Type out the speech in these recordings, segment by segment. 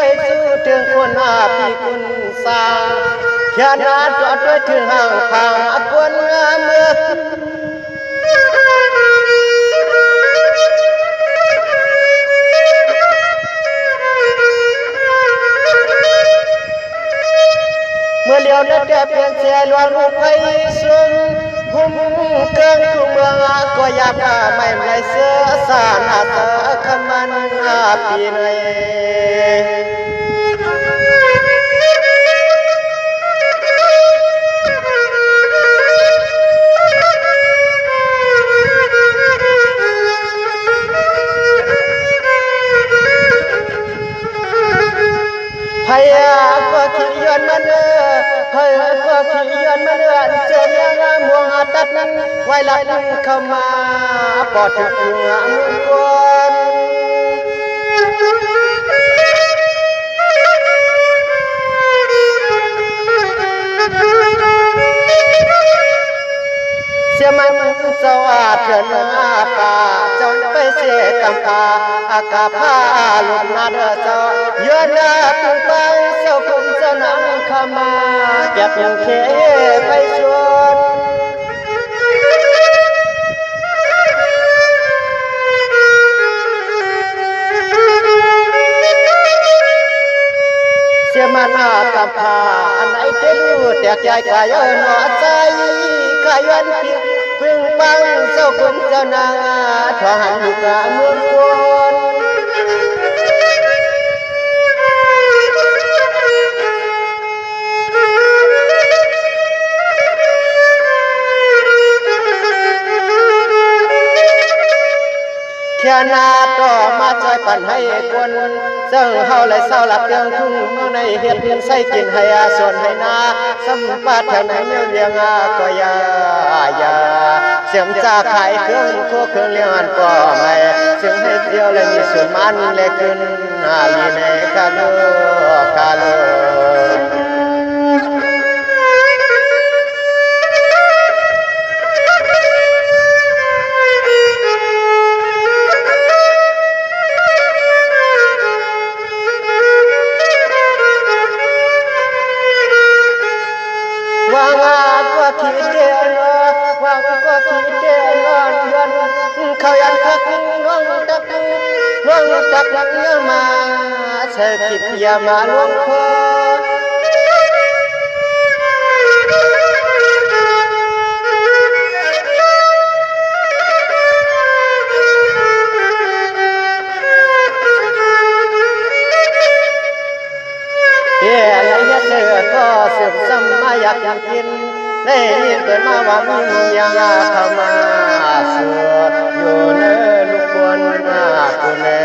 ว้สู้ถึงคนพี่คุณสร้างแค่นาจอดด้วยถึงห่างทางกวนเมืองเมื่อเลี้ยวนัดแกเปลี่ยนเสียล้วนลูกไผ่สุ่มหุ่มเกิงคู่เมืองก็อยากไม่ไม่เสือสานาตะขมันปีในพยาก็ขี้ย้อนมันพยาก็ขี้ย้อนมันเจอเมียงามวงตัดนั้นไว้ลัดเข้ามาปอดถึงหัวมือก่อนเสียมันสวัสดิ์เถินป่าจนไปเสียกำปาอากาผ้าลุกนาเดเจ้าย้อนปุ่งปังเจ้าคงจะนั่งเข้ามาเก็บยังเคไปชวนเสียมันกำพาอันไหนเจ้ารู้แตกใจกายหนอใจกายวันพึ่งปังเจ้าคงจะนั่งทหันอยู่กับเมืองวนแค่นาต่อมาใจปั่นให้คนเจ้าเฮาเลยเศร้าหลับเตียงทุ่งเมื่อในเฮ็ดใส่กินให้ส่วนให้นาสัมปาแถวไหนเมื่อเลี้ยงก็ยาเสียมจ่าขายเครื่องโคเครื่องเลี้ยงอันป่อไม่เสียงให้เดียวเลยมีส่วนมันเลยขึ้นลีในกาโลวางก็คิดเด่นวางก็คิดเด่นเดือนเขายันทักน้องตักเยอะมาเศรษฐกิจอย่ามาลวงคออะไรเจอก็สืบซ้ำมาอยากกินได้ยินเกิดมาว่ามียังเข้ามาสวดอยู่เนื้อลูกบนกูเน่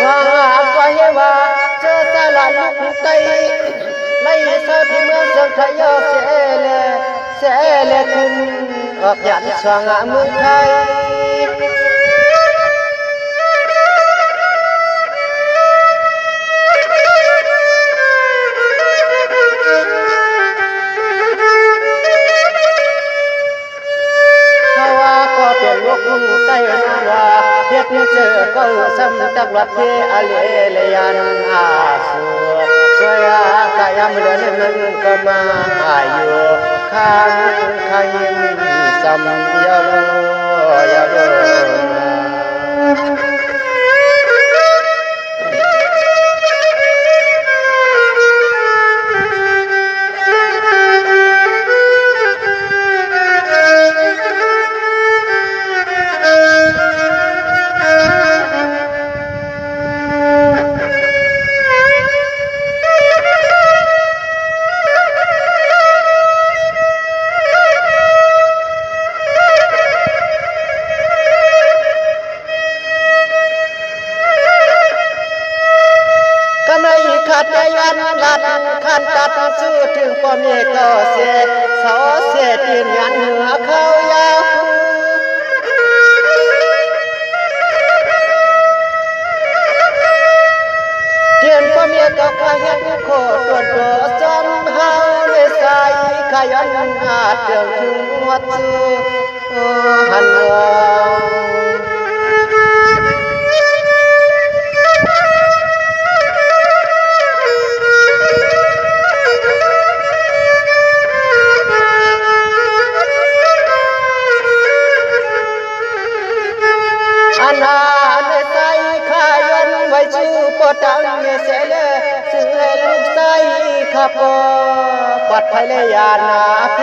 ว่าเฮว่าเจอสาระลูกไตไล่เศร้าที่เมืองเสียงไทยเสียเลขึ้นออกยันสว่างเมืองไทยเขาว่าก็เป็นลูกไต้ว่าเฮ็ดเจอก็ซ้ำตักวัดเทอเลยันสัวสวยกายามเลือนมันก็มาอยู่ข้างยิ้มซ้ำยาโลขาดใจยันลัดขันตัดสู้ถึงป้อมเอกก็เสียสอเสียตีนยันเหนือเขายาว เมียก็ขยันโคตรตัวจำเฮาในสายขยันหาเดืองถึงวัดซื้อหันอันนาในสายขยันไว้ชื่อปอดังเยเสเลซึ่งให้ลูกสายขับปัดภัยเลยานาเพ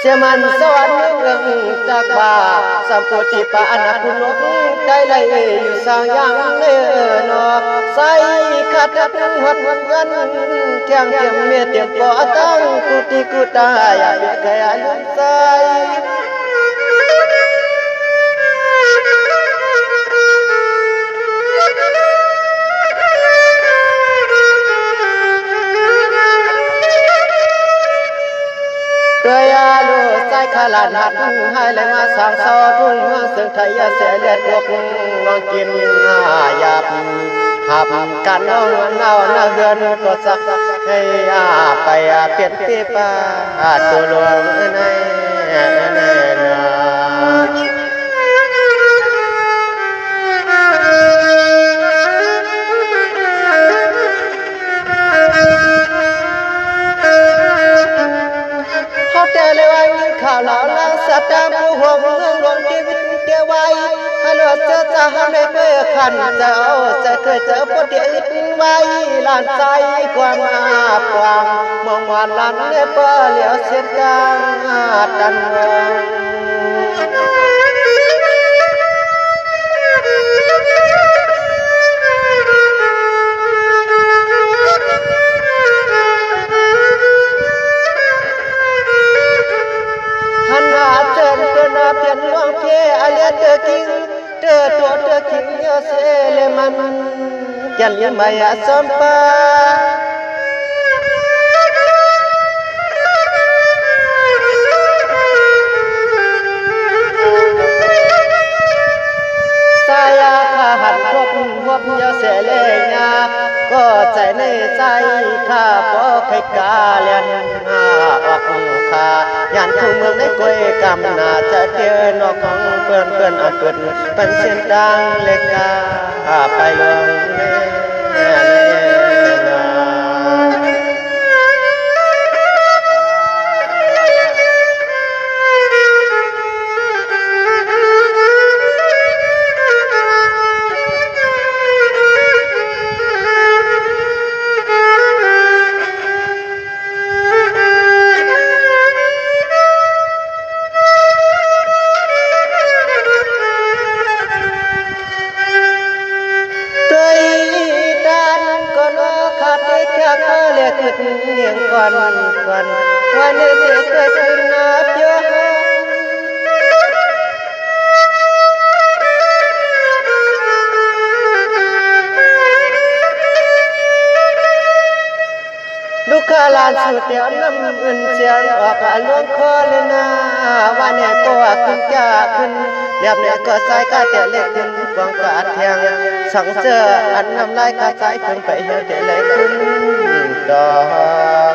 เสียมันสวรรค์เรื่องจากบาสัมโพธิปานาคุณลกได้เลยอยู่สร้างยังเนื้อนอกใส่ขัดหัดเงินเที่ยงเทียมเมียเตียมก่อตั้งกุฏิกุตายอย่าเบียดใครลืมใส่เตยาลูใส่ขาลานหัดให้เลยมาสร้างเสาทุ่งเมืองซึ่งไทยเสียเลือดพวกน้องกินหยาบหับกันน้องเงาหน้าเฮือนก็สักให้ไปเปลี่ยนปีป้าตัวหลวงในแต่เลยวันข่าวเหล่าลังสัตตาผู้ห่วงเมืองหลวงชีวิตเดียวไว้ให้หลวงเจ้าจะให้ไม่เบื่อขันเจ้าจะเคยเจอปวดเดียดไว้ลานใจความอาปวางมองวันลันเนเปเหลียวเสียกลางดันวงเจิญเกินเปลี่ยนล่วงเพอเลียเตอกิงเตอตัวเตอกิงยอเสเลมันยันเลียมายาสัมปาสายาขาหันพบยาเสเลญาก็ใจในใจข้าพอใครกาเลียนออกข้ายันทุ่งเมืองในกวยกำนาจะเจอนอกของเพื่อนอันเปิดเป็นเส้นดังเล็กกาไปลงเนียงก่อนวันนี้เสียเคยขึ้นนับยศลูกค้าลานสุดเดียวน้ำอื่นเสียงออกหลวงคอเลยนะวันนี้ก็ขึ้นจ้าขึ้นเรียบเนี่ยก็ใส่กาเตะเล็กขึ้นกวางกาดแทงสังเจออันน้ำลายกาใส่ขึ้นไปเหี่ยวเตะเล็กขึ้นดอก